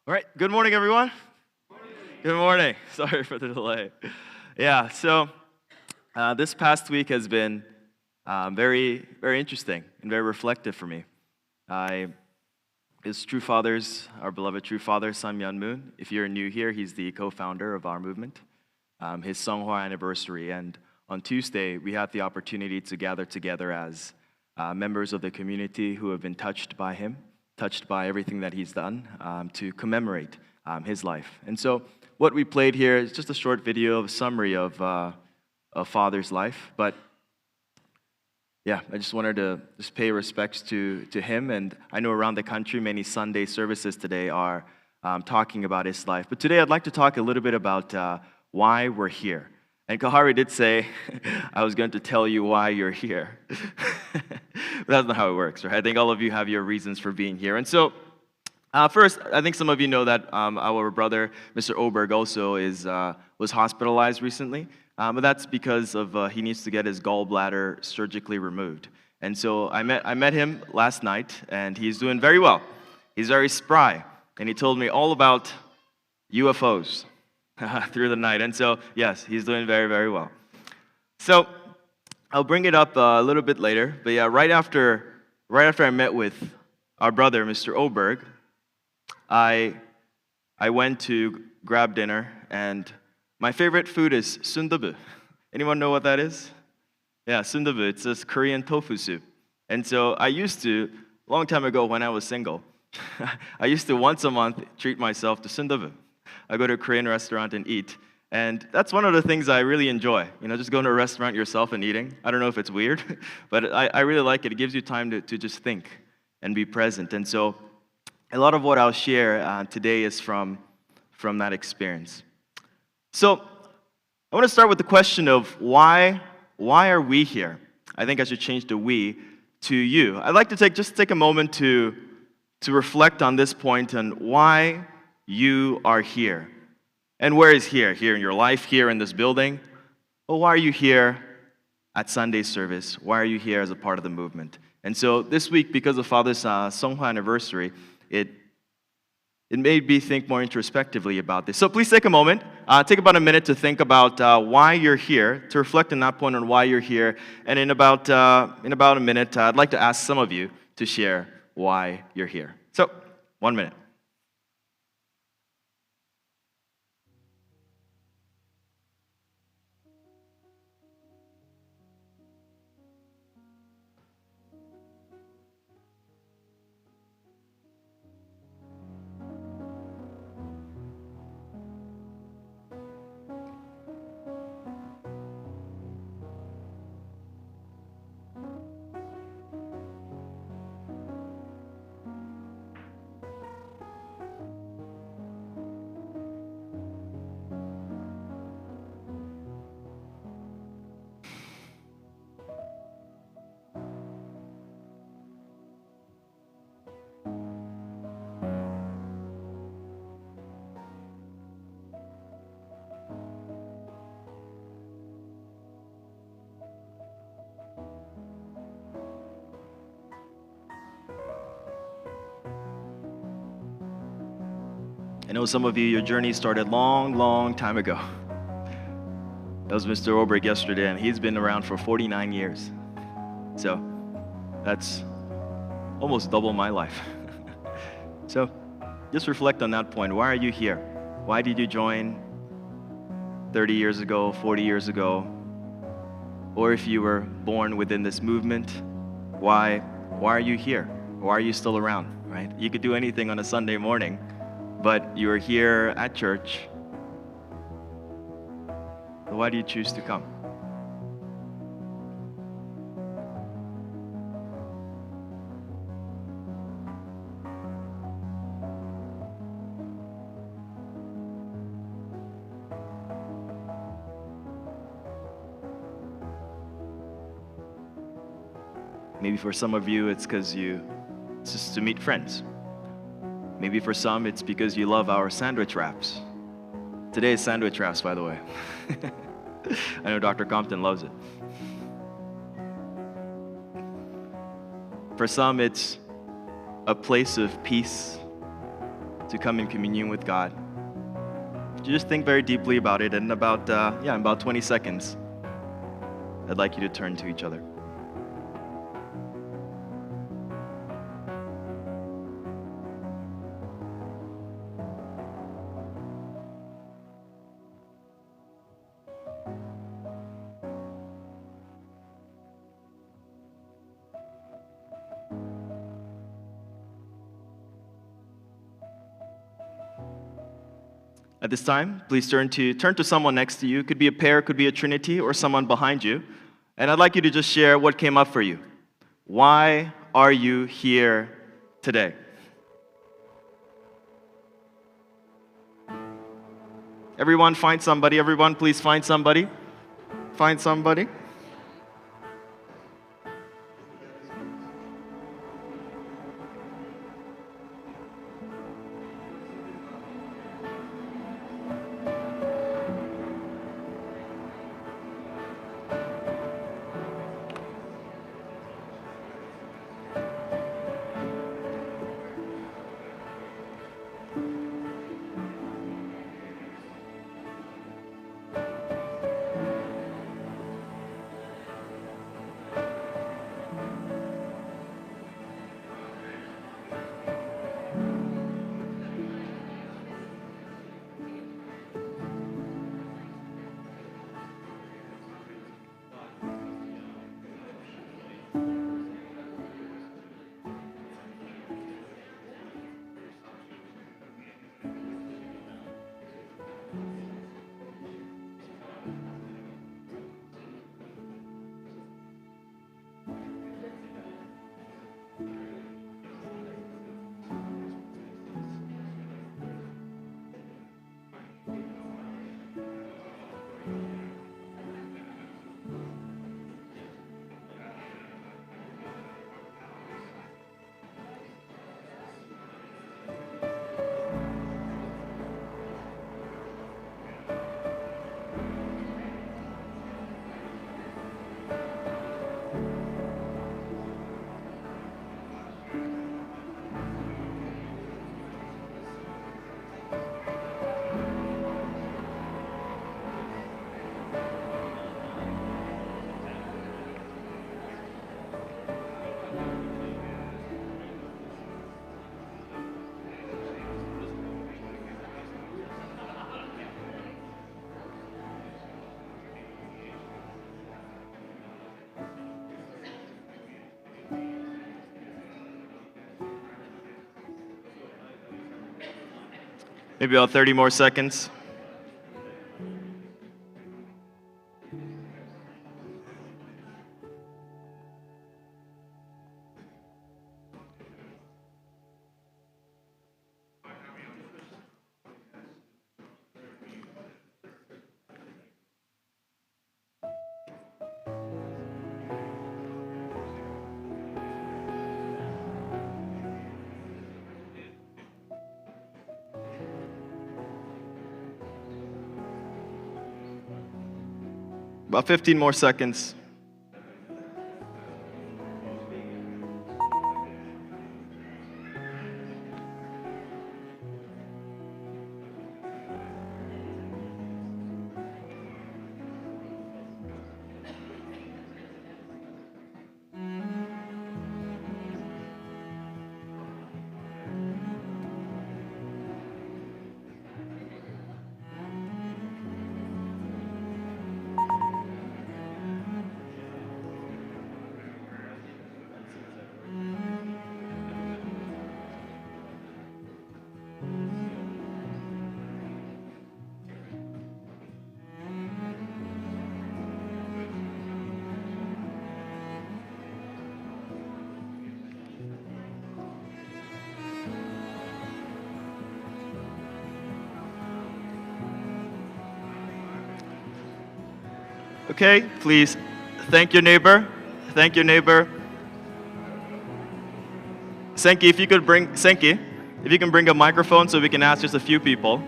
All right, good morning, everyone. Good morning. Sorry for the delay. Yeah, so this past week has been very, very interesting and very reflective for me. His true fathers, our beloved true father, Sun Myung Moon. If you're new here, he's the co-founder of our movement. His Seonghwa anniversary, and on Tuesday we had the opportunity to gather together as members of the community who have been touched by him, touched by everything that he's done, to commemorate his life. And so what we played here is just a short video, a summary of Father's life. But yeah, I just wanted to just pay respects to him. And I know around the country, many Sunday services today are talking about his life. But today I'd like to talk a little bit about why we're here. And Kahari did say, I was going to tell you why you're here. But that's not how it works, right? I think all of you have your reasons for being here. And so, first, I think some of you know that our brother, Mr. Oberg, also was hospitalized recently. But that's because of he needs to get his gallbladder surgically removed. And so I met him last night, and he's doing very well. He's very spry, and he told me all about UFOs. Through the night. And so, yes, he's doing very, very well. So, I'll bring it up a little bit later. But yeah, right after I met with our brother, Mr. Oberg, I went to grab dinner, and my favorite food is sundubu. Anyone know what that is? Yeah, sundubu. It's this Korean tofu soup. And so I used to, a long time ago when I was single, I used to once a month treat myself to sundubu. I go to a Korean restaurant and eat. And that's one of the things I really enjoy. You know, just going to a restaurant yourself and eating. I don't know if it's weird, but I really like it. It gives you time to just think and be present. And so a lot of what I'll share today is from that experience. So I want to start with the question of why are we here? I think I should change the we to you. I'd like to take a moment to reflect on this point and why you are here. And where is here? Here in your life, here in this building? Well, why are you here at Sunday service? Why are you here as a part of the movement? And so this week, because of Father's Seonghwa anniversary, it made me think more introspectively about this. So please take a moment, take about a minute to think about why you're here, to reflect on that point on why you're here. And in about a minute, I'd like to ask some of you to share why you're here. So, 1 minute. I know some of you, your journey started long time ago. That was Mr. Oberg yesterday, and he's been around for 49 years. So that's almost double my life. So just reflect on that point. Why are you here? Why did you join 30 years ago, 40 years ago? Or if you were born within this movement, why are you here? Why are you still around, right? You could do anything on a Sunday morning, but you're here at church. Why do you choose to come? Maybe for some of you, it's because it's just to meet friends. Maybe for some, it's because you love our sandwich wraps. Today is sandwich wraps, by the way. I know Dr. Compton loves it. For some, it's a place of peace to come in communion with God. You just think very deeply about it, and in about 20 seconds, I'd like you to turn to each other. At this time, please turn to someone next to you. It could be a pair, could be a trinity, or someone behind you. And I'd like you to just share what came up for you. Why are you here today? Everyone find somebody. Everyone please find somebody. Find somebody. Maybe about 30 more seconds. About 15 more seconds. Okay, please thank your neighbor. Thank your neighbor. Senki, if you can bring a microphone so we can ask just a few people.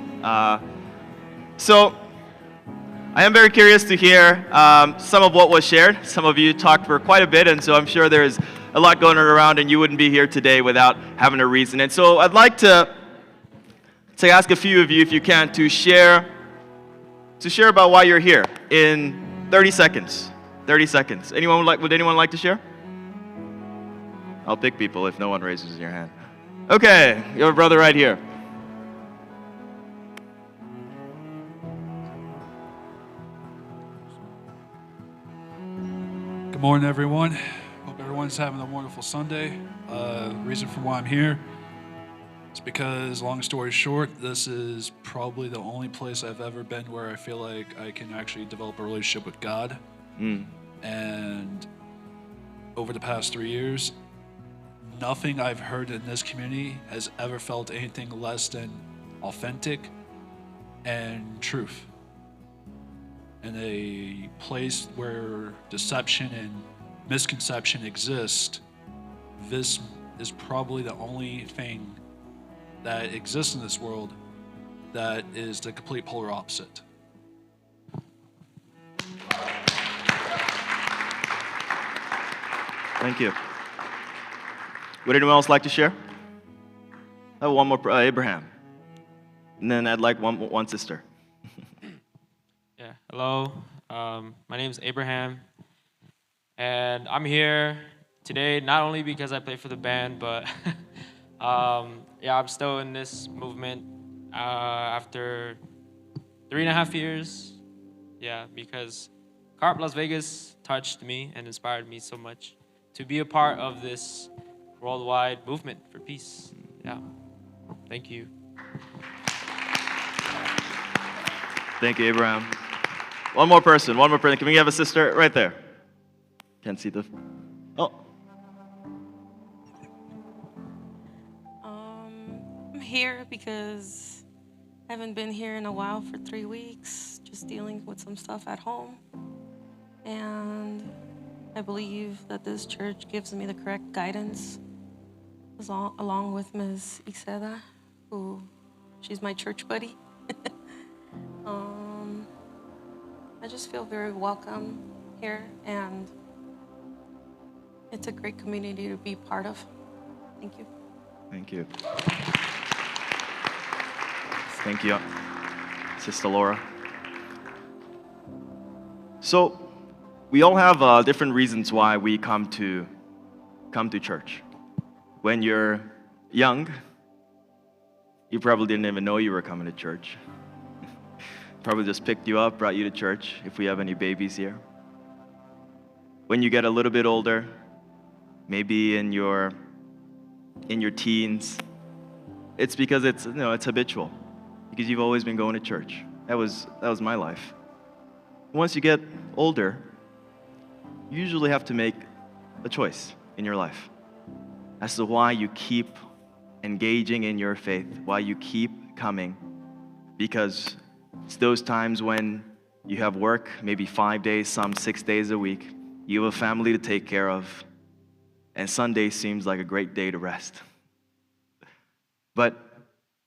So I am very curious to hear some of what was shared. Some of you talked for quite a bit, and so I'm sure there's a lot going around, and you wouldn't be here today without having a reason. And so I'd like to So I ask a few of you, if you can, to share about why you're here in 30 seconds. 30 seconds. Would anyone like to share? I'll pick people if no one raises their hand. Okay, you have a brother right here. Good morning, everyone. Hope everyone's having a wonderful Sunday. Reason for why I'm here is because, long story short, this is probably the only place I've ever been where I feel like I can actually develop a relationship with God. And over the past 3 years, nothing I've heard in this community has ever felt anything less than authentic and truth. In a place where deception and misconception exist, this is probably the only thing that exists in this world that is the complete polar opposite. Thank you. Would anyone else like to share? I have one more, Abraham. And then I'd like one sister. Yeah, hello. My name is Abraham, and I'm here today not only because I play for the band, but I'm still in this movement after 3.5 years. Yeah, because Carp Las Vegas touched me and inspired me so much to be a part of this worldwide movement for peace. Yeah, thank you. Thank you, Abraham. One more person. Can we have a sister right there? Can't see the... Oh. I'm here because I haven't been here in a while for 3 weeks, just dealing with some stuff at home. And I believe that this church gives me the correct guidance, along with Ms. Ixeda, she's my church buddy. I just feel very welcome here, and it's a great community to be part of. Thank you. Thank you. Thank you, Sister Laura. So, we all have different reasons why we come to church. When you're young, you probably didn't even know you were coming to church. Probably just picked you up, brought you to church, if we have any babies here. When you get a little bit older, maybe in your teens, it's because it's habitual, because you've always been going to church. That was my life. Once you get older, you usually have to make a choice in your life as to why you keep engaging in your faith, why you keep coming, because it's those times when you have work, maybe 5 days, some 6 days a week. You have a family to take care of, and Sunday seems like a great day to rest.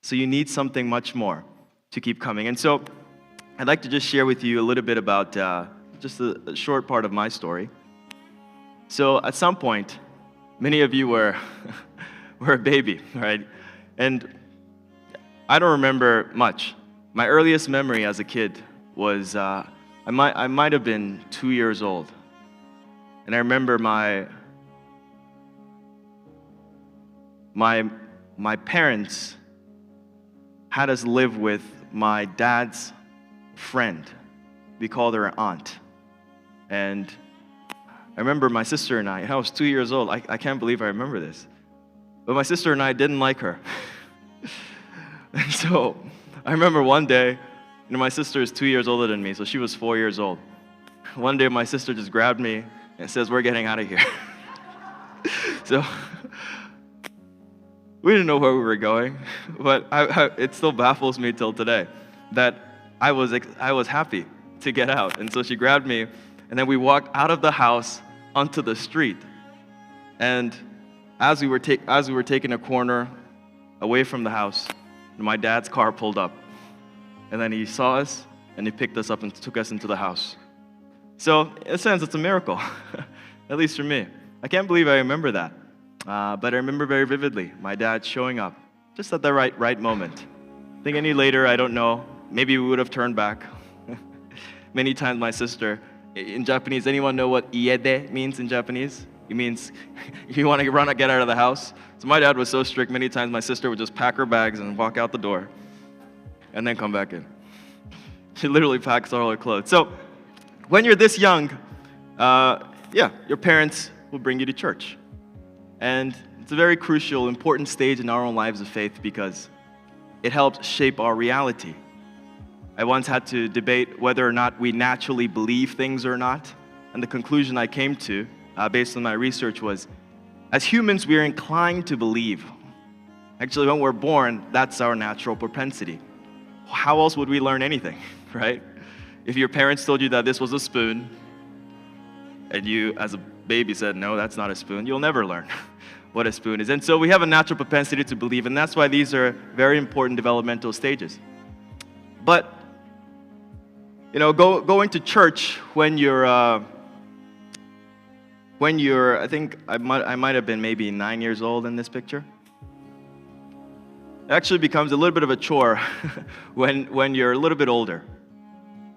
So you need something much more to keep coming. And so I'd like to just share with you a little bit about just a short part of my story. So at some point, many of you were a baby, right? And I don't remember much. My earliest memory as a kid was I might have been 2 years old, and I remember my parents had us live with my dad's friend. We called her an aunt, and I remember my sister and I was 2 years old. I can't believe I remember this, but my sister and I didn't like her, and so. I remember one day, my sister is 2 years older than me, so she was 4 years old. One day, my sister just grabbed me and says, "We're getting out of here." So, we didn't know where we were going, but it still baffles me till today that I was happy to get out. And so she grabbed me, and then we walked out of the house onto the street. And as we were taking a corner away from the house, my dad's car pulled up, and then he saw us, and he picked us up and took us into the house. So, in a sense, it's a miracle, at least for me. I can't believe I remember that, but I remember very vividly my dad showing up just at the right moment. I think any later, I don't know. Maybe we would have turned back. Many times my sister, in Japanese, anyone know what iede means in Japanese? It means if you want to run, get out of the house. So my dad was so strict, many times my sister would just pack her bags and walk out the door and then come back in. She literally packs all her clothes. So when you're this young, your parents will bring you to church. And it's a very crucial, important stage in our own lives of faith because it helps shape our reality. I once had to debate whether or not we naturally believe things or not. And the conclusion I came to, based on my research, was as humans, we are inclined to believe. Actually, when we're born, that's our natural propensity. How else would we learn anything, right? If your parents told you that this was a spoon, and you, as a baby, said, no, that's not a spoon, you'll never learn what a spoon is. And so we have a natural propensity to believe, and that's why these are very important developmental stages. But, going to church when you're, I think I might have been maybe 9 years old in this picture. It actually becomes a little bit of a chore when you're a little bit older.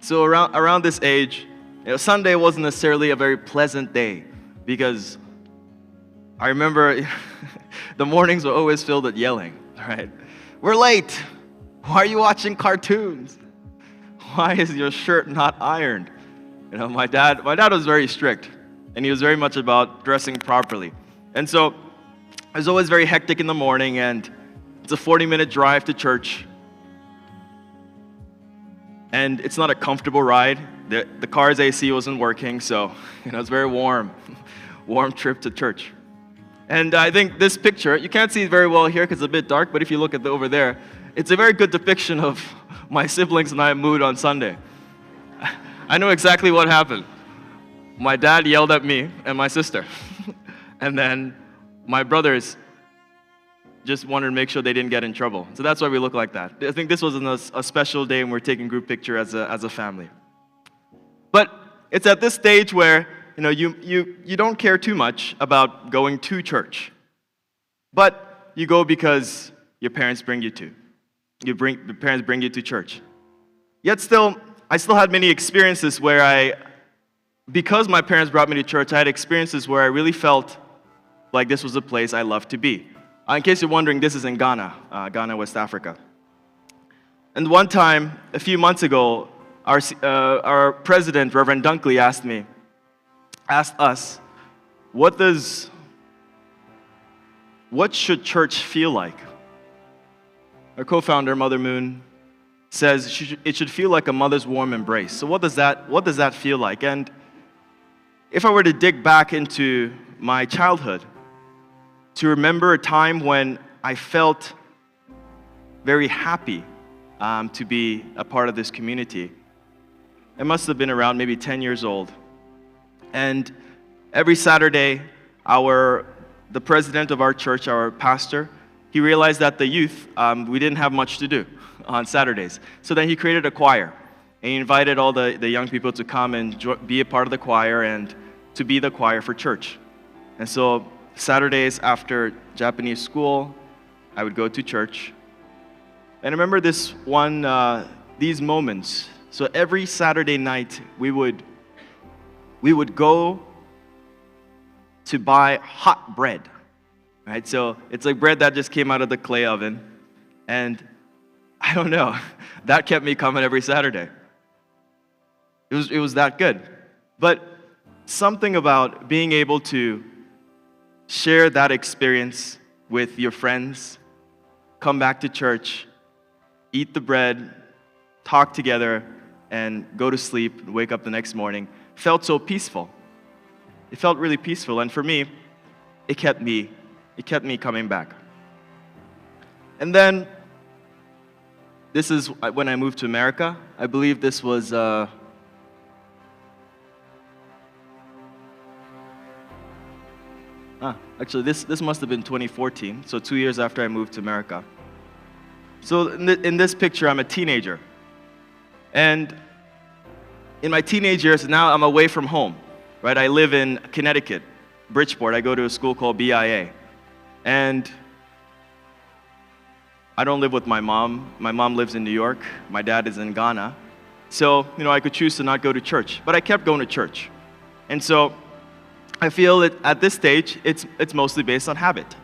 So around this age, Sunday wasn't necessarily a very pleasant day because I remember the mornings were always filled with yelling, right? We're late. Why are you watching cartoons? Why is your shirt not ironed? My dad was very strict, and he was very much about dressing properly. And so it was always very hectic in the morning, and it's a 40-minute drive to church. And it's not a comfortable ride. The car's AC wasn't working, so it's very warm trip to church. And I think this picture, you can't see it very well here because it's a bit dark, but if you look at over there, it's a very good depiction of my siblings and I mood on Sunday. I know exactly what happened. My dad yelled at me and my sister. And then my brothers just wanted to make sure they didn't get in trouble. So that's why we look like that. I think this was a special day and we're taking group picture as a family. But it's at this stage where you don't care too much about going to church. But you go because your parents bring you to. Your parents bring you to church. Yet I still had many experiences where because my parents brought me to church, I had experiences where I really felt like this was a place I loved to be. In case you're wondering, this is in Ghana, West Africa. And one time, a few months ago, our president, Reverend Dunkley, asked us, what should church feel like? Our co-founder, Mother Moon, says it should feel like a mother's warm embrace. So what does that feel like? And if I were to dig back into my childhood, to remember a time when I felt very happy to be a part of this community. I must have been around maybe 10 years old. And every Saturday, the president of our church, our pastor, he realized that the youth, we didn't have much to do on Saturdays. So then he created a choir. And he invited all the young people to come and be a part of the choir and to be the choir for church. And so Saturdays after Japanese school, I would go to church. And I remember these moments. So every Saturday night, we would go to buy hot bread, right? So it's like bread that just came out of the clay oven. And I don't know, that kept me coming every Saturday. It was that good. But something about being able to share that experience with your friends, come back to church, eat the bread, talk together, and go to sleep, and wake up the next morning, felt so peaceful. It felt really peaceful, and for me, it kept me coming back. And then, this is when I moved to America. I believe this was actually, this must have been 2014, so 2 years after I moved to America. So in this picture, I'm a teenager. And in my teenage years, now I'm away from home, right? I live in Connecticut, Bridgeport. I go to a school called BIA. And I don't live with my mom. My mom lives in New York. My dad is in Ghana. So, I could choose to not go to church, but I kept going to church. And so I feel that at this stage, it's mostly based on habit.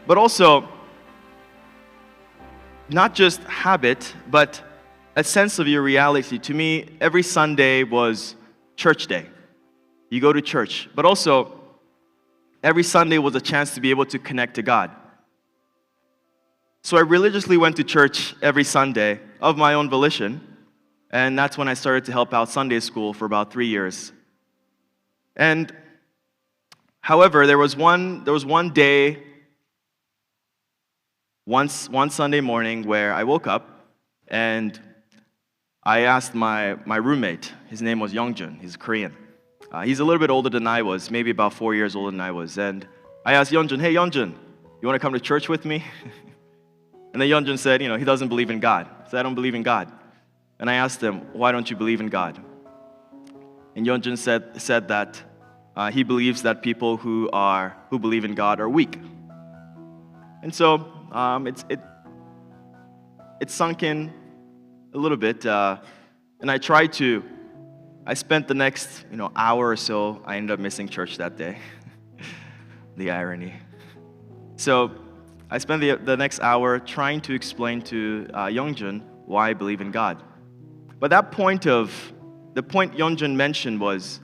But also, not just habit, but a sense of your reality. To me, every Sunday was church day. You go to church. But also, every Sunday was a chance to be able to connect to God. So I religiously went to church every Sunday of my own volition, and that's when I started to help out Sunday school for about 3 years. And however, there was one day, one Sunday morning where I woke up and I asked my roommate. His name was Youngjun. He's Korean. He's a little bit older than I was, maybe about 4 years older than I was. And I asked Youngjun, "Hey Youngjun, you want to come to church with me?" And then Youngjun said, he doesn't believe in God. He said, "I don't believe in God." And I asked him, "Why don't you believe in God?" And Youngjun said that he believes that people who believe in God are weak. And so it sunk in a little bit, and I spent the next hour or so. I ended up missing church that day. The irony. So I spent the next hour trying to explain to Youngjun why I believe in God. But the point Youngjun mentioned was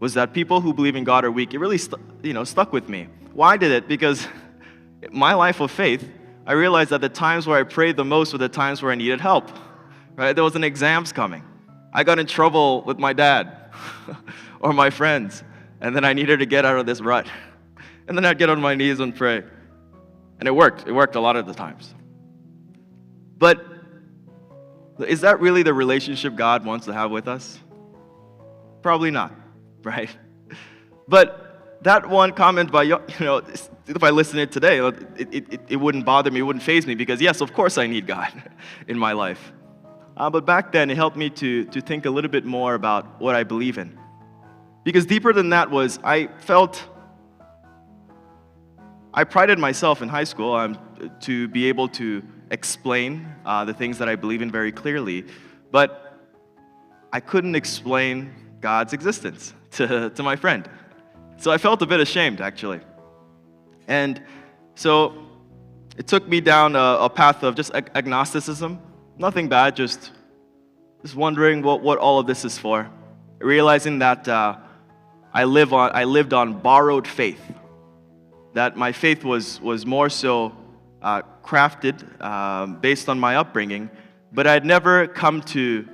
that people who believe in God are weak. It really stuck with me. Why did it? Because my life of faith, I realized that the times where I prayed the most were the times where I needed help. Right? There was an exams coming. I got in trouble with my dad or my friends, and then I needed to get out of this rut. And then I'd get on my knees and pray. And it worked. It worked a lot of the times. But is that really the relationship God wants to have with us? Probably not, right? But that one comment by, if I listen to it today, it wouldn't bother me, it wouldn't faze me, because yes, of course I need God in my life. But back then, it helped me to think a little bit more about what I believe in. Because deeper than that was, I prided myself in high school to be able to explain the things that I believe in very clearly, but I couldn't explain God's existence to my friend. So I felt a bit ashamed, actually. And so it took me down a path of just agnosticism. Nothing bad, just wondering what all of this is for. Realizing that I lived on borrowed faith. That my faith was more so crafted based on my upbringing, but I'd never come to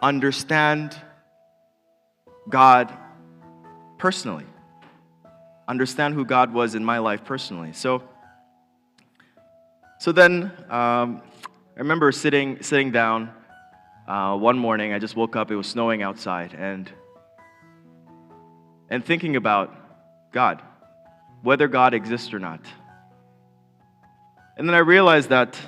understand God personally, understand who God was in my life personally. So then I remember sitting down one morning. I just woke up. It was snowing outside, and thinking about God, whether God exists or not. And then I realized that,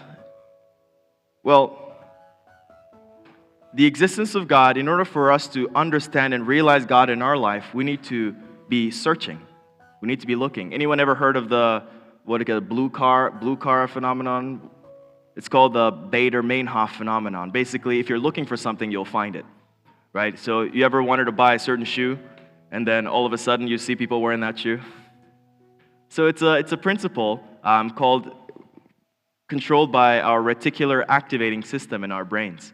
the existence of God, in order for us to understand and realize God in our life, we need to be searching. We need to be looking. Anyone ever heard of the blue car phenomenon? It's called the Bader-Meinhof phenomenon. Basically, if you're looking for something, you'll find it, right? So you ever wanted to buy a certain shoe, and then all of a sudden you see people wearing that shoe? So it's a principle controlled by our reticular activating system in our brains,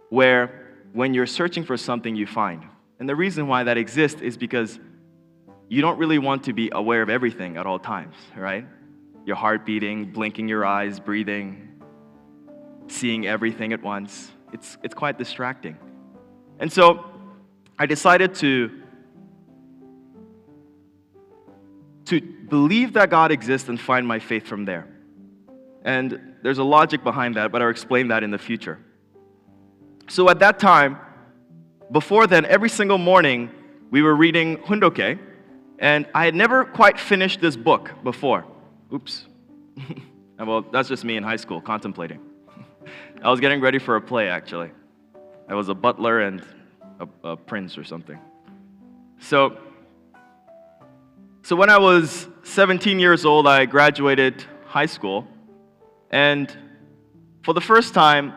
where when you're searching for something, you find. And the reason why that exists is because you don't really want to be aware of everything at all times, right? Your heart beating, blinking your eyes, breathing, seeing everything at once. It's quite distracting. And so I decided to believe that God exists and find my faith from there. And there's a logic behind that, but I'll explain that in the future. So at that time, before then, every single morning, we were reading Hundoke, and I had never quite finished this book before. Oops. Well, that's just me in high school, contemplating. I was getting ready for a play, actually. I was a butler and a prince or something. So So when I was 17 years old, I graduated high school. And for the first time,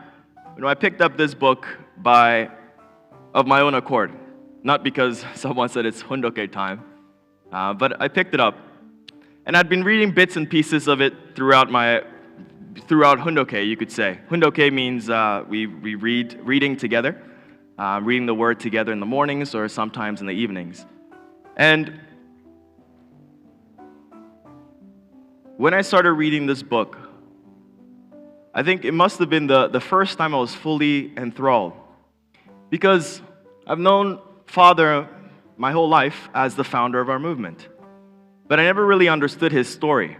I picked up this book of my own accord. Not because someone said it's hundoke time, but I picked it up. And I'd been reading bits and pieces of it throughout hundoke, you could say. Hundoke means we reading together, reading the word together in the mornings or sometimes in the evenings. And when I started reading this book, I think it must have been the first time I was fully enthralled. Because I've known Father my whole life as the founder of our movement. But I never really understood his story.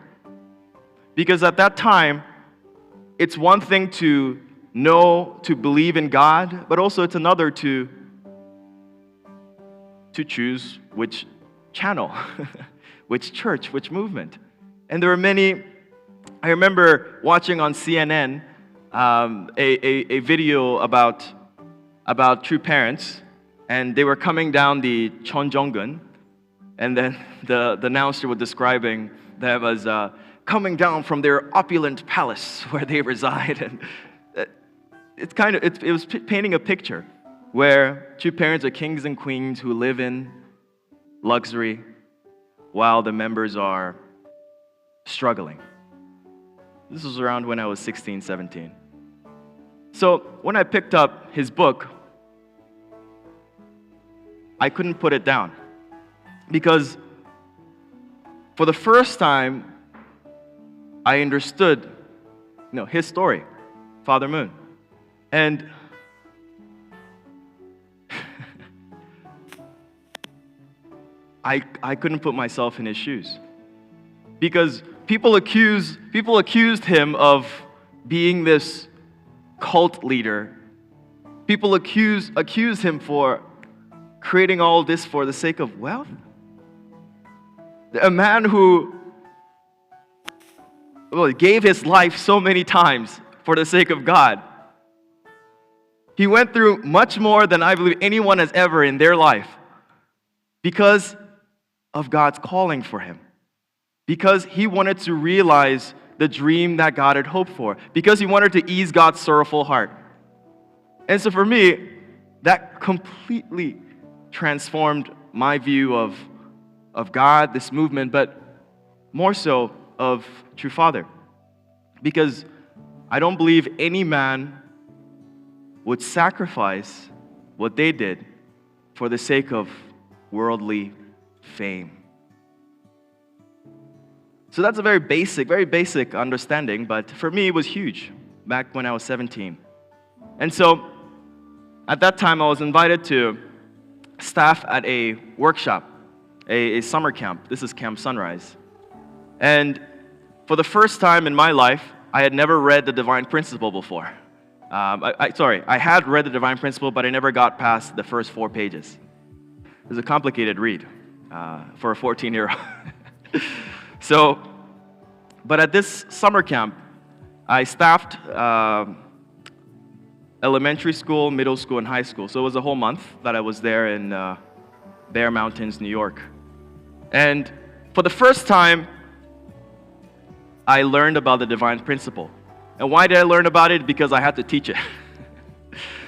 Because at that time, it's one thing to know, to believe in God, but also it's another to choose which channel, which church, which movement. And there were many. I remember watching on CNN a video about true parents, and they were coming down the Cheonjeonggun, and then the announcer was describing them as coming down from their opulent palace where they reside, and it was painting a picture where true parents are kings and queens who live in luxury while the members are struggling. This was around when I was 16, 17. So when I picked up his book, I couldn't put it down. Because for the first time, I understood his story, Father Moon. And I couldn't put myself in his shoes. Because people accused him of being this cult leader. People accused him for creating all this for the sake of wealth. A man who gave his life so many times for the sake of God. He went through much more than I believe anyone has ever in their life because of God's calling for him. Because he wanted to realize the dream that God had hoped for. Because he wanted to ease God's sorrowful heart. And so for me, that completely transformed my view of God, this movement, but more so of True Father. Because I don't believe any man would sacrifice what they did for the sake of worldly fame. So that's a very basic understanding, but for me it was huge back when I was 17. And so at that time I was invited to staff at a workshop, a summer camp. This is Camp Sunrise. And for the first time in my life, I had never read the Divine Principle before. I had read the Divine Principle, but I never got past the first 4 pages. It was a complicated read for a 14-year-old. But at this summer camp, I staffed elementary school, middle school, and high school. So it was a whole month that I was there in Bear Mountains, New York. And for the first time, I learned about the Divine Principle. And why did I learn about it? Because I had to teach it.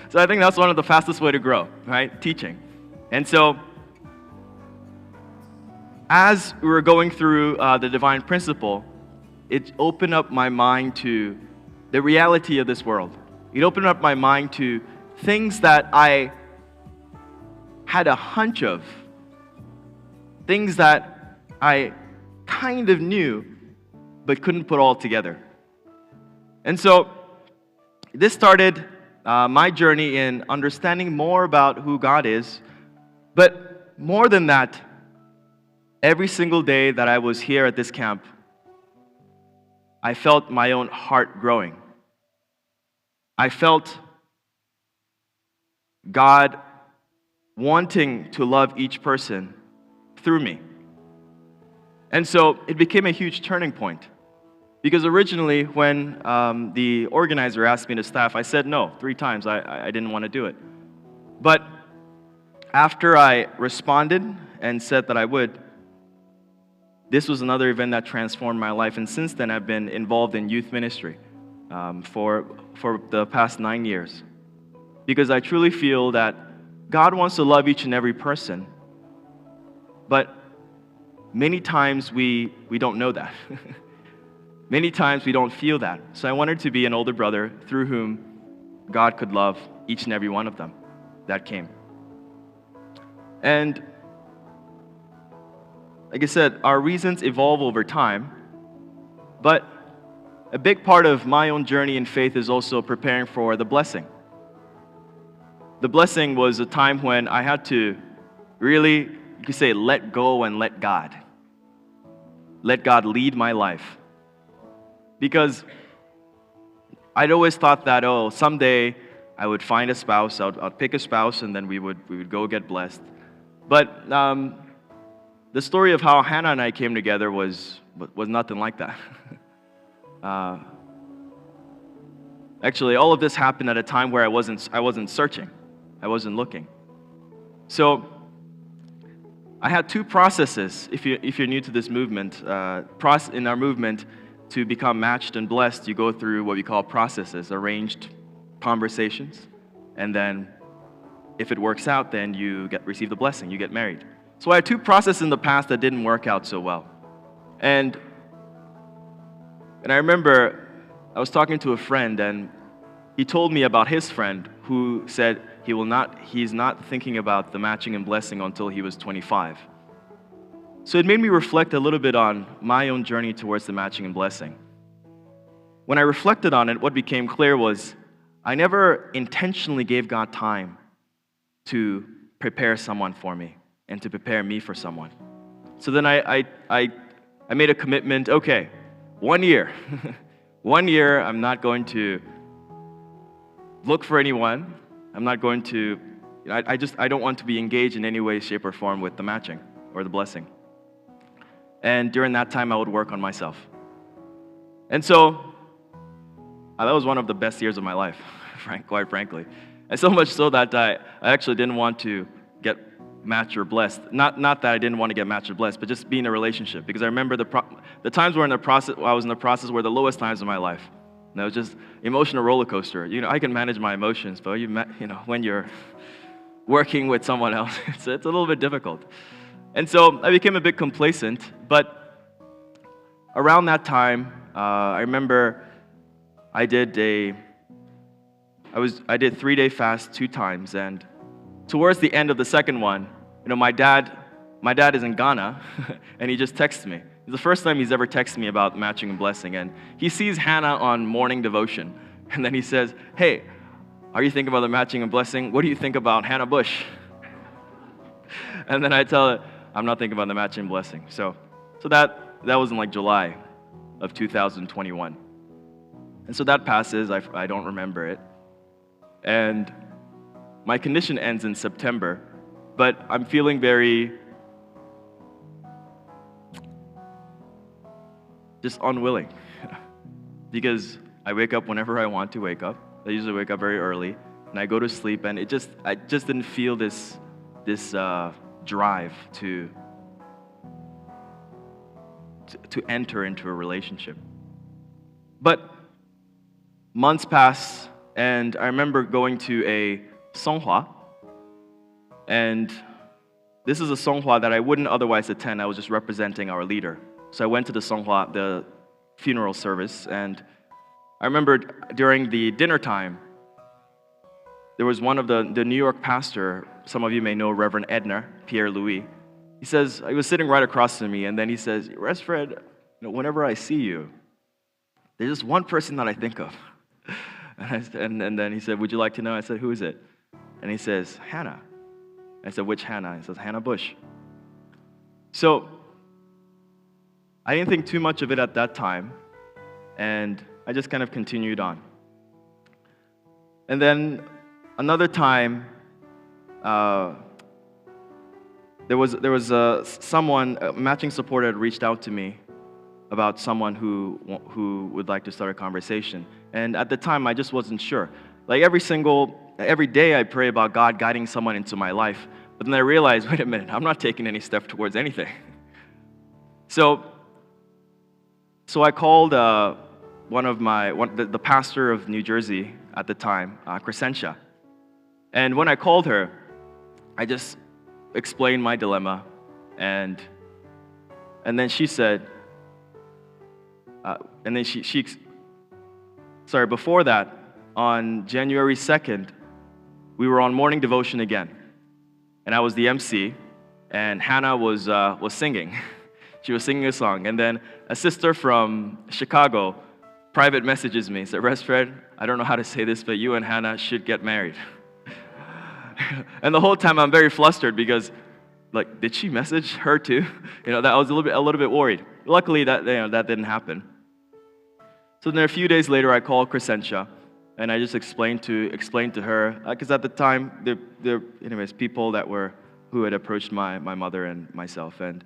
So I think that's one of the fastest way to grow, right? Teaching. And so as we were going through the Divine Principle, it opened up my mind to the reality of this world. It opened up my mind to things that I had a hunch of, things that I kind of knew, but couldn't put all together. And so this started my journey in understanding more about who God is, but more than that, every single day that I was here at this camp, I felt my own heart growing. I felt God wanting to love each person through me. And so it became a huge turning point. Because originally, when the organizer asked me to staff, I said no 3 times. I didn't want to do it. But after I responded and said that I would, this was another event that transformed my life. And since then, I've been involved in youth ministry for the past 9 years. Because I truly feel that God wants to love each and every person. But many times we don't know that. Many times we don't feel that. So I wanted to be an older brother through whom God could love each and every one of them that came. And like I said, our reasons evolve over time, but a big part of my own journey in faith is also preparing for the blessing. The blessing was a time when I had to really, you could say, let go and let God. Let God lead my life. Because I'd always thought that, someday I would find a spouse, I'd pick a spouse, and then we would go get blessed. But the story of how Hannah and I came together was nothing like that. Actually, all of this happened at a time where I wasn't searching. I wasn't looking. So I had two processes, if you're new to this movement. In our movement, to become matched and blessed, you go through what we call processes, arranged conversations, and then if it works out, then you receive the blessing, you get married. So I had two processes in the past that didn't work out so well. And I remember I was talking to a friend, and he told me about his friend who said he's not thinking about the matching and blessing until he was 25. So it made me reflect a little bit on my own journey towards the matching and blessing. When I reflected on it, what became clear was I never intentionally gave God time to prepare someone for me and to prepare me for someone. So then I made a commitment, okay, 1 year. 1 year, I'm not going to look for anyone. I'm not going to, I don't want to be engaged in any way, shape, or form with the matching or the blessing. And during that time, I would work on myself. And so, that was one of the best years of my life, quite frankly. And so much so that I actually didn't want to get matched or blessed. Not that I didn't want to get matched or blessed, but just be in a relationship. Because I remember the times I was in the process were the lowest times of my life. And it was just emotional roller coaster. I can manage my emotions, but when you're working with someone else, it's a little bit difficult. And so I became a bit complacent, but around that time, I remember I did 3-day fast 2 times, and towards the end of the second one, my dad is in Ghana, and he just texted me. It's the first time he's ever texted me about matching and blessing, and he sees Hannah on morning devotion, and then he says, "Hey, are you thinking about the matching and blessing? What do you think about Hannah Bush?" And then I tell her, I'm not thinking about the matching and blessing. So that was in like July of 2021. And so that passes, I don't remember it. And my condition ends in September, but I'm feeling very just unwilling because I wake up whenever I want to wake up. I usually wake up very early, and I go to sleep, and I just didn't feel this drive to enter into a relationship. But months pass, and I remember going to a songhua, and this is a songhua that I wouldn't otherwise attend. I was just representing our leader. So I went to the songhua, the funeral service, and I remember during the dinner time, there was one of the New York pastor, some of you may know Reverend Edner, Pierre-Louis. He was sitting right across from me, and then he says, "Resfred, whenever I see you, there's just one person that I think of." And then he said, "Would you like to know?" I said, "Who is it?" And he says, "Hannah." I said, "Which Hannah?" He says, "Hannah Bush." So I didn't think too much of it at that time, and I just kind of continued on. And then another time, there was someone, a matching supporter had reached out to me about someone who would like to start a conversation. And at the time, I just wasn't sure. Like every day I pray about God guiding someone into my life, but then I realized, wait a minute, I'm not taking any step towards anything. So I called the pastor of New Jersey at the time, Crescentia. And when I called her, I just explained my dilemma, and then she said, before that, on January 2nd, we were on morning devotion again, and I was the MC, and Hannah was singing. She was singing a song, and then a sister from Chicago private messages me, said, Resfred, I don't know how to say this, but you and Hannah should get married. And the whole time I'm very flustered because, like, did she message her too? That I was a little bit worried. Luckily, that didn't happen. So then a few days later, I called Crescentia, and I just explained to her, because at the time there people who had approached my mother and myself, and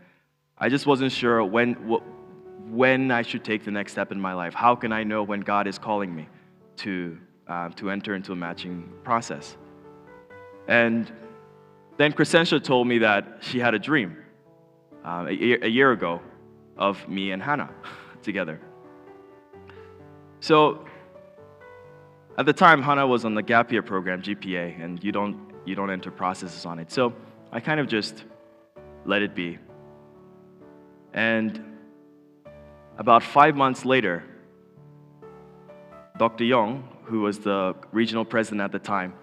I just wasn't sure when I should take the next step in my life. How can I know when God is calling me to enter into a matching process? And then Crescentia told me that she had a dream a year ago of me and Hannah together. So at the time, Hannah was on the gap year program, GPA, and you don't enter processes on it. So I kind of just let it be. And about 5 months later, Dr. Young, who was the regional president at the time,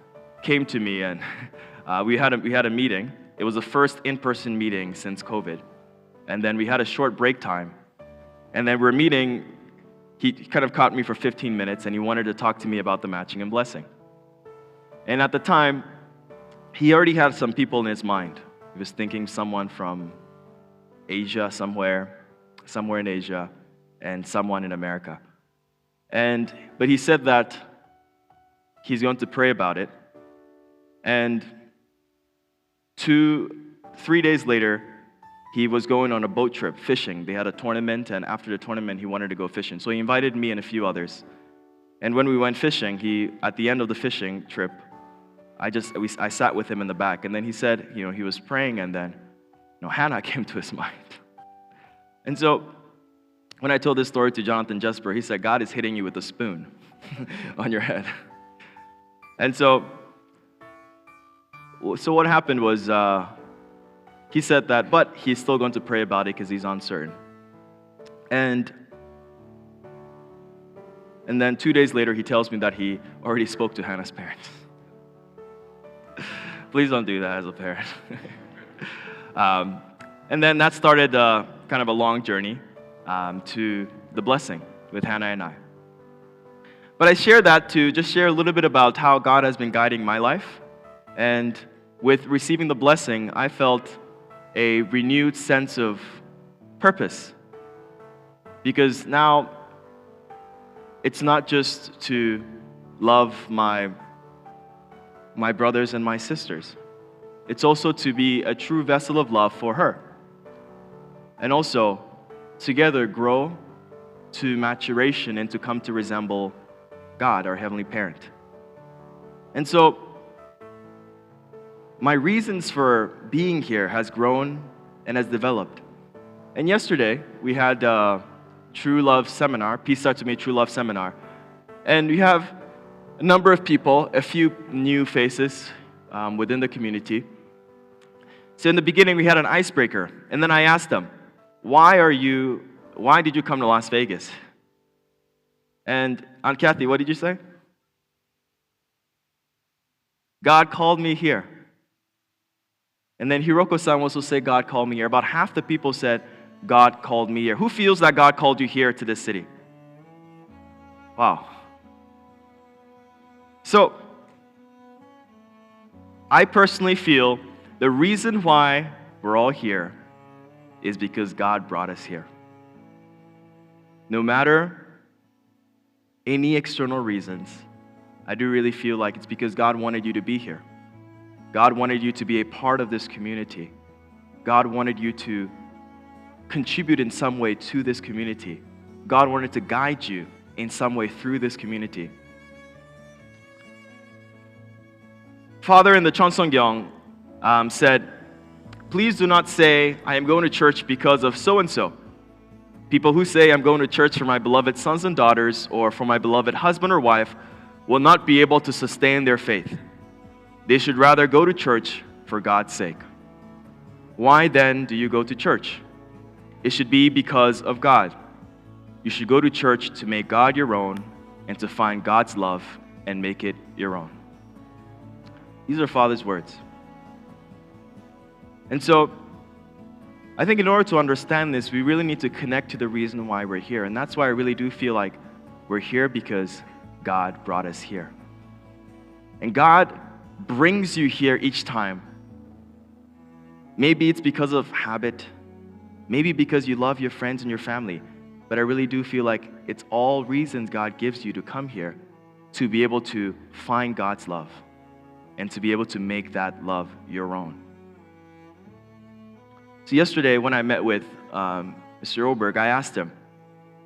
came to me, and we had a meeting. It was the first in-person meeting since COVID. And then we had a short break time. And then we're meeting. He kind of caught me for 15 minutes, and he wanted to talk to me about the matching and blessing. And at the time, he already had some people in his mind. He was thinking someone from Asia, somewhere in Asia, and someone in America. But he said that he's going to pray about it. And 3 days later, he was going on a boat trip fishing. They had a tournament, and after the tournament, he wanted to go fishing. So he invited me and a few others. And when we went fishing, at the end of the fishing trip, I sat with him in the back, and then he said, he was praying, and then, Hannah came to his mind. And so when I told this story to Jonathan Jesper, he said, God is hitting you with a spoon on your head. And so what happened was, he said that, but he's still going to pray about it because he's uncertain. And then 2 days later, he tells me that he already spoke to Hannah's parents. Please don't do that as a parent. And then that started kind of a long journey to the blessing with Hannah and I. But I share that to just share a little bit about how God has been guiding my life. And with receiving the blessing, I felt a renewed sense of purpose. Because now, it's not just to love my brothers and my sisters. It's also to be a true vessel of love for her. And also, together grow to maturation and to come to resemble God, our Heavenly Parent. And so, my reasons for being here has grown and has developed. And yesterday, we had a True Love Seminar, Peace Starts With Me True Love Seminar. And we have a number of people, a few new faces within the community. So in the beginning, we had an icebreaker. And then I asked them, why did you come to Las Vegas? And Aunt Kathy, what did you say? God called me here. And then Hiroko-san also said, God called me here. About half the people said, God called me here. Who feels that God called you here to this city? Wow. So, I personally feel the reason why we're all here is because God brought us here. No matter any external reasons, I do really feel like it's because God wanted you to be here. God wanted you to be a part of this community. God wanted you to contribute in some way to this community. God wanted to guide you in some way through this community. Father in the Chonsongyong said, please do not say, I am going to church because of so-and-so, People who say, I'm going to church for my beloved sons and daughters or for my beloved husband or wife will not be able to sustain their faith. They should rather go to church for God's sake. Why then do you go to church? It should be because of God. You should go to church to make God your own and to find God's love and make it your own. These are Father's words. And so, I think in order to understand this, we really need to connect to the reason why we're here. And that's why I really do feel like we're here because God brought us here. And God brings you here each time. Maybe it's because of habit. Maybe because you love your friends and your family. But I really do feel like it's all reasons God gives you to come here to be able to find God's love and to be able to make that love your own. So yesterday when I met with Mr. Oberg, I asked him,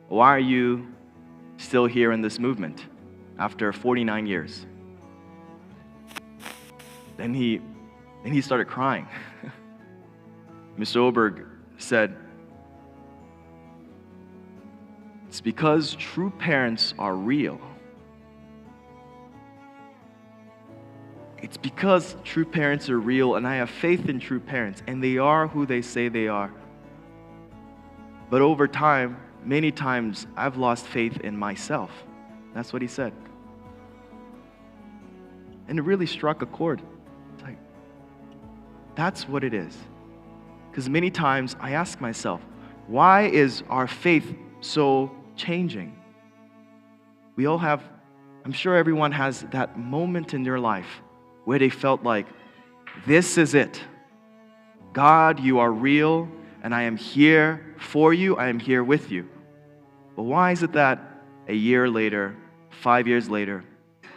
why are you still here in this movement after 49 years? Then he started crying. Mr. Oberg said, it's because true parents are real. It's because true parents are real, and I have faith in true parents, and they are who they say they are. But over time, many times, I've lost faith in myself. That's what he said. And it really struck a chord. It's like, that's what it is. Because many times, I ask myself, why is our faith so changing? We all have, I'm sure everyone has that moment in their life where they felt like, this is it. God, you are real, and I am here for you, I am here with you. But why is it that a year later, 5 years later,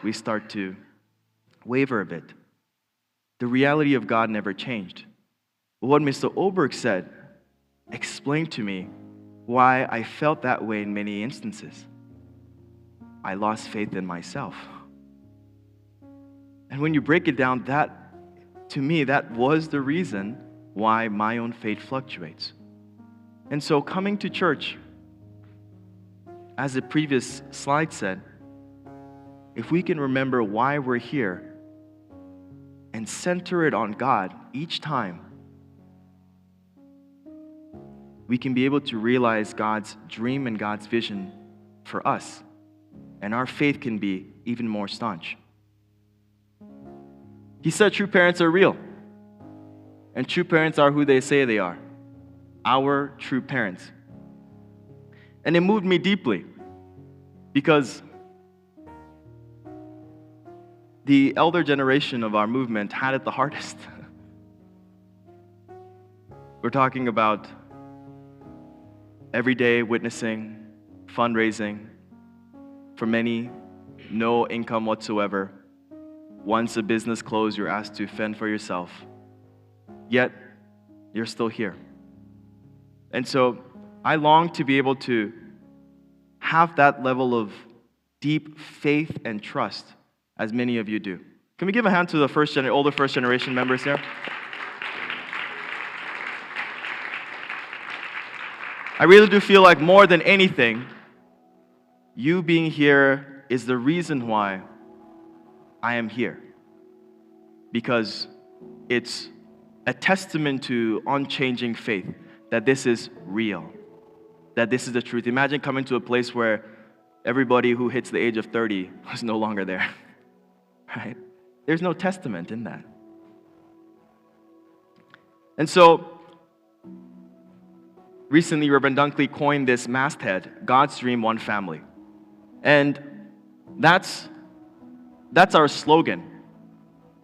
we start to waver a bit? The reality of God never changed. But what Mr. Oberg said explained to me why I felt that way in many instances. I lost faith in myself. And when you break it down, that, to me, that was the reason why my own faith fluctuates. And so coming to church, as the previous slide said, if we can remember why we're here and center it on God each time, we can be able to realize God's dream and God's vision for us. And our faith can be even more staunch. He said true parents are real. And true parents are who they say they are. Our true parents. And it moved me deeply because the elder generation of our movement had it the hardest. We're talking about everyday witnessing, fundraising, for many, no income whatsoever. Once a business closed, you're asked to fend for yourself. Yet, you're still here. And so, I long to be able to have that level of deep faith and trust, as many of you do. Can we give a hand to the older first generation members here? I really do feel like more than anything, you being here is the reason why I am here. Because it's a testament to unchanging faith that this is real, that this is the truth. Imagine coming to a place where everybody who hits the age of 30 is no longer there, right? There's no testament in that. And so, recently, Reverend Dunkley coined this masthead, God's Dream, One Family. And that's our slogan.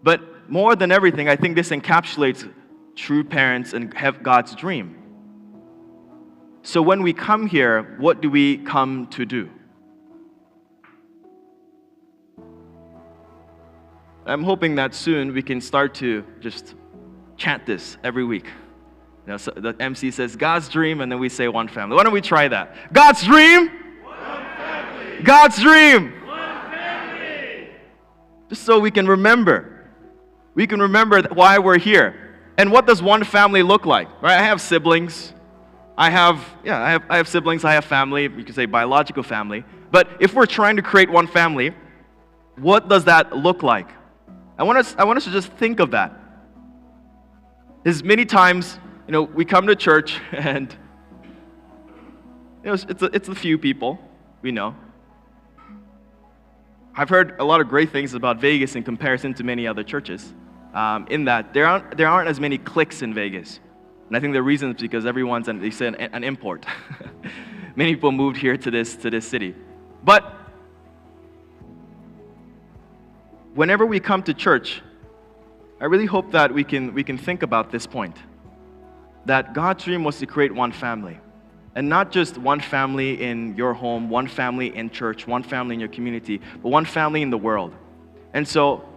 But more than everything, I think this encapsulates true parents and have God's dream. So when we come here, what do we come to do? I'm hoping that soon we can start to just chant this every week. You know, so the MC says, God's dream, and then we say one family. Why don't we try that? God's dream! One family! God's dream! One family! Just so we can remember. We can remember why we're here. And what does one family look like? Right? I have siblings. I have siblings, I have family, you could say biological family. But if we're trying to create one family, what does that look like? I want us to just think of that. As many times, we come to church and it's a few people we know. I've heard a lot of great things about Vegas in comparison to many other churches. In that there aren't as many cliques in Vegas. And I think the reason is because everyone's an import. Many people moved here to this city. But whenever we come to church, I really hope that we can think about this point. That God's dream was to create one family. And not just one family in your home, one family in church, one family in your community, but one family in the world. And so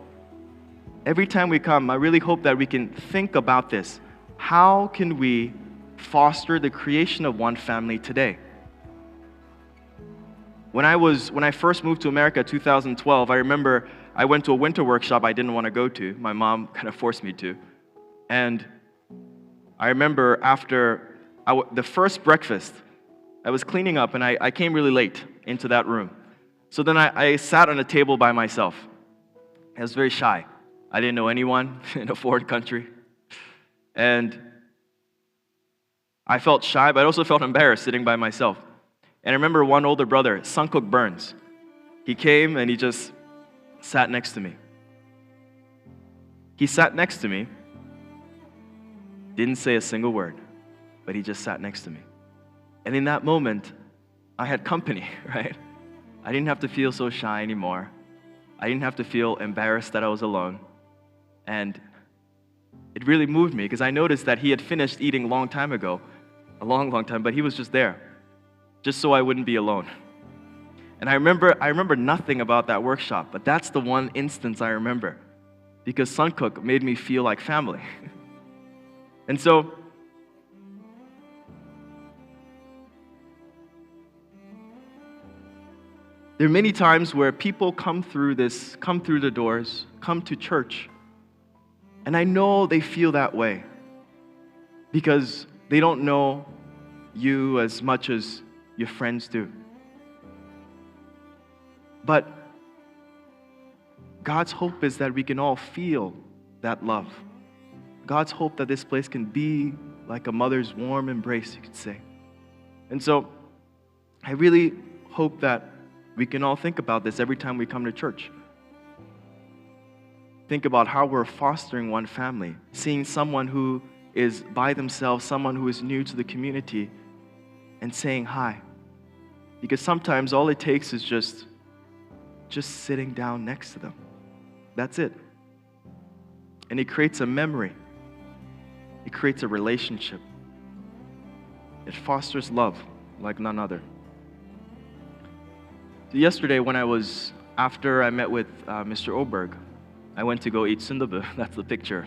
every time we come, I really hope that we can think about this. How can we foster the creation of one family today? When I first moved to America, 2012, I remember I went to a winter workshop I didn't want to go to. My mom kind of forced me to. And I remember after the first breakfast, I was cleaning up and I came really late into that room. So then I sat on a table by myself. I was very shy. I didn't know anyone in a foreign country. And I felt shy, but I also felt embarrassed sitting by myself. And I remember one older brother, Sungkook Burns. He came and he just sat next to me. He sat next to me, didn't say a single word, but he just sat next to me. And in that moment, I had company, right? I didn't have to feel so shy anymore. I didn't have to feel embarrassed that I was alone. And it really moved me because I noticed that he had finished eating a long time ago, a long, long time, but he was just there, just so I wouldn't be alone. And I remember nothing about that workshop, but that's the one instance I remember because Sungkook made me feel like family. And so, there are many times where people come through the doors, come to church, and I know they feel that way because they don't know you as much as your friends do. But God's hope is that we can all feel that love. God's hope that this place can be like a mother's warm embrace, you could say. And so, I really hope that we can all think about this every time we come to church. Think about how we're fostering one family, seeing someone who is by themselves, someone who is new to the community, and saying hi. Because sometimes all it takes is just sitting down next to them. That's it. And it creates a memory. It creates a relationship. It fosters love like none other. So yesterday after I met with Mr. Oberg, I went to go eat sundubu. That's the picture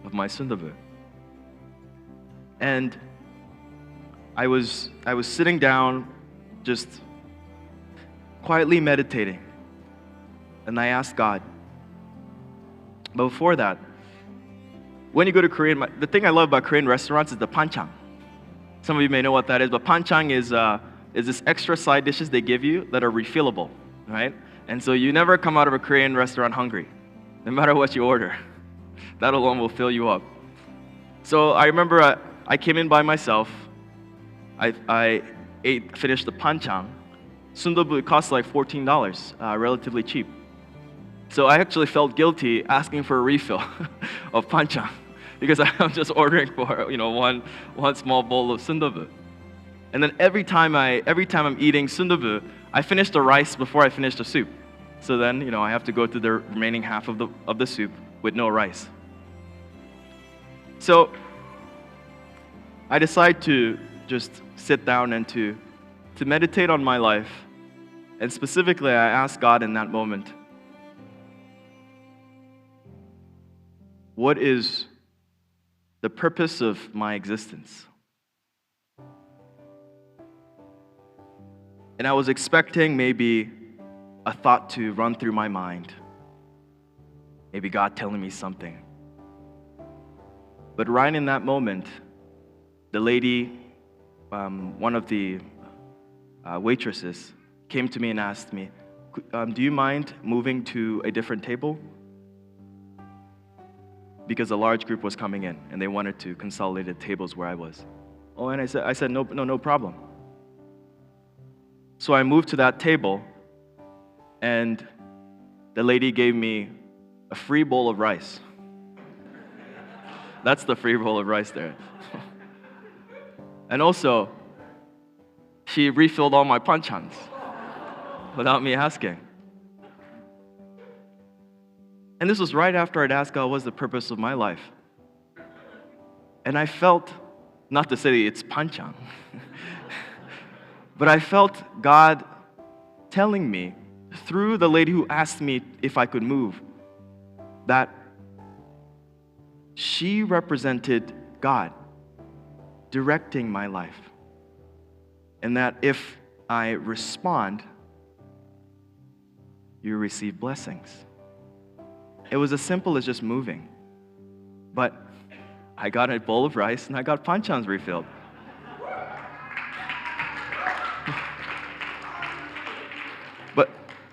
of my sundubu. And I was sitting down, just quietly meditating. And I asked God. But before that, when you go to Korean, the thing I love about Korean restaurants is the panchang. Some of you may know what that is, but panchang is this extra side dishes they give you that are refillable, right? And so you never come out of a Korean restaurant hungry, no matter what you order. That alone will fill you up. So I remember I came in by myself. I finished the panchang. Sundubu costs like $14, relatively cheap. So I actually felt guilty asking for a refill of panchang because I'm just ordering for one small bowl of sundubu. And then every time I'm eating sundubu, I finish the rice before I finish the soup. So then I have to go to the remaining half of the soup with no rice. So I decide to just sit down and to meditate on my life. And specifically, I asked God in that moment, what is the purpose of my existence? And I was expecting maybe a thought to run through my mind. Maybe God telling me something. But right in that moment, the lady one of the waitresses came to me and asked me, do you mind moving to a different table? Because a large group was coming in and they wanted to consolidate the tables where I was. Oh, and I said no problem. So I moved to that table, and the lady gave me a free bowl of rice. That's the free bowl of rice there. And also, she refilled all my panchans without me asking. And this was right after I'd asked God, what's the purpose of my life? And I felt, not to say it's panchan, but I felt God telling me, through the lady who asked me if I could move, that she represented God directing my life. And that if I respond, you receive blessings. It was as simple as just moving. But I got a bowl of rice and I got panchans refilled.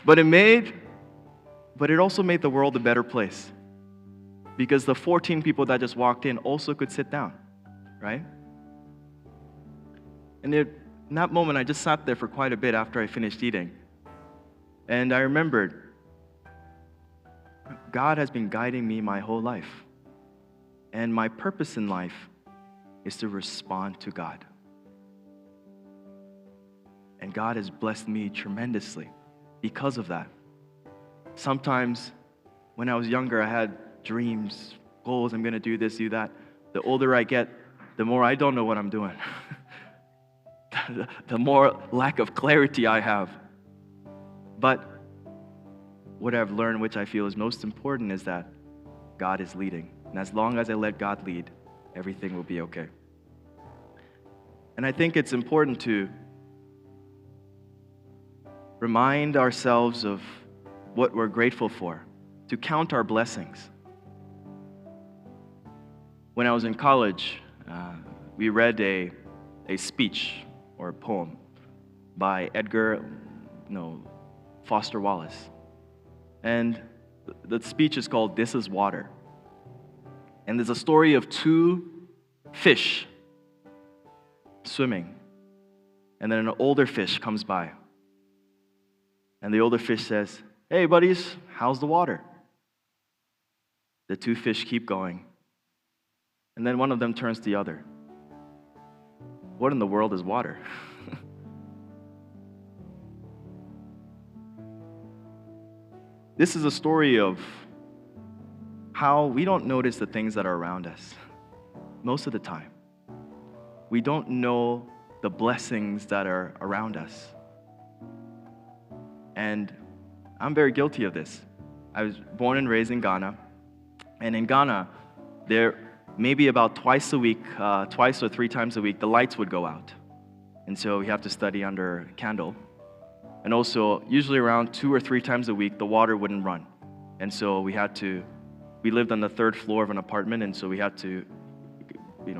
But it also made the world a better place. Because the 14 people that just walked in also could sit down, right? And in that moment, I just sat there for quite a bit after I finished eating. And I remembered, God has been guiding me my whole life. And my purpose in life is to respond to God. And God has blessed me tremendously because of that. Sometimes when I was younger, I had dreams, goals, I'm going to do this, do that. The older I get, the more I don't know what I'm doing. The more lack of clarity I have. But what I've learned, which I feel is most important, is that God is leading. And as long as I let God lead, everything will be okay. And I think it's important to remind ourselves of what we're grateful for, to count our blessings. When I was in college, we read a speech or a poem by Foster Wallace. And the speech is called "This is Water." And there's a story of two fish swimming. And then an older fish comes by. And the older fish says, "Hey, buddies, how's the water?" The two fish keep going. And then one of them turns to the other. "What in the world is water?" This is a story of how we don't notice the things that are around us most of the time. We don't know the blessings that are around us. And I'm very guilty of this. I was born and raised in Ghana. And in Ghana, there maybe about twice or three times a week, the lights would go out. And so we have to study under a candle. And also, usually around 2 or 3 times a week, the water wouldn't run. And so we lived on the 3rd floor of an apartment, and so we had to,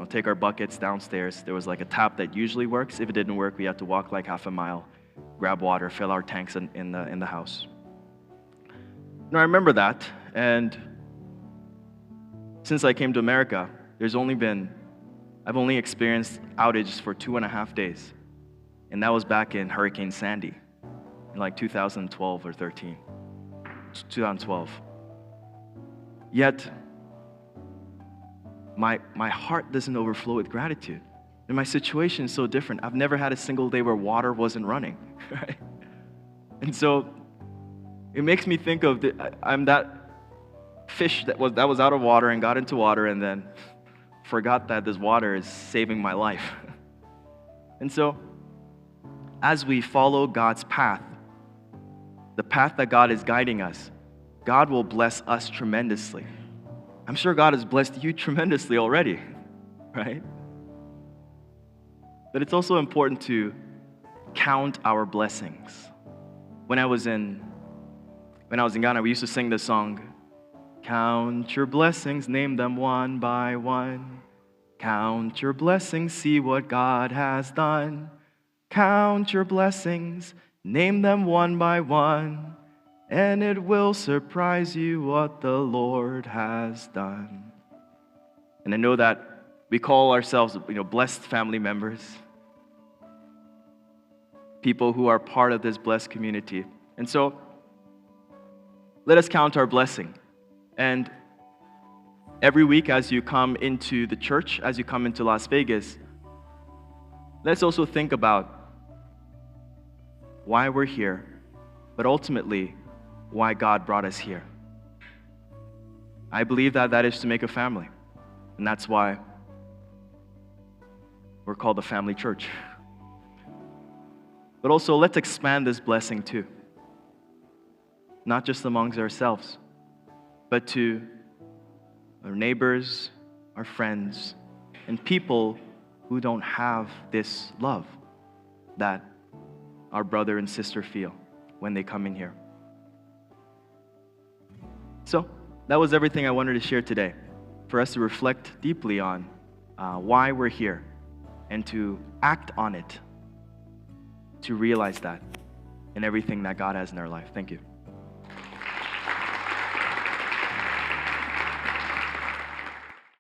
take our buckets downstairs. There was like a tap that usually works. If it didn't work, we had to walk like half a mile, grab water, fill our tanks in the house. Now I remember that, and since I came to America, I've only experienced outages for 2.5 days. And that was back in Hurricane Sandy, in like 2012 or 13. 2012. Yet, my heart doesn't overflow with gratitude. And my situation is so different. I've never had a single day where water wasn't running, right? And so, it makes me think of I'm that fish that was out of water and got into water and then forgot that this water is saving my life. And so, as we follow God's path, the path that God is guiding us, God will bless us tremendously. I'm sure God has blessed you tremendously already, right? But it's also important to count our blessings. When I was in Ghana, we used to sing this song, "Count your blessings, name them one by one. Count your blessings, see what God has done. Count your blessings, name them one by one, and it will surprise you what the Lord has done. And I know that we call ourselves, blessed family members, people who are part of this blessed community. And so, let us count our blessing. And every week as you come into the church, as you come into Las Vegas, let's also think about why we're here, but ultimately, why God brought us here. I believe that is to make a family. And that's why we're called the family church. But also, let's expand this blessing too. Not just amongst ourselves, but to our neighbors, our friends, and people who don't have this love that our brother and sister feel when they come in here. So, that was everything I wanted to share today, for us to reflect deeply on why we're here and to act on it, to realize that in everything that God has in our life. Thank you.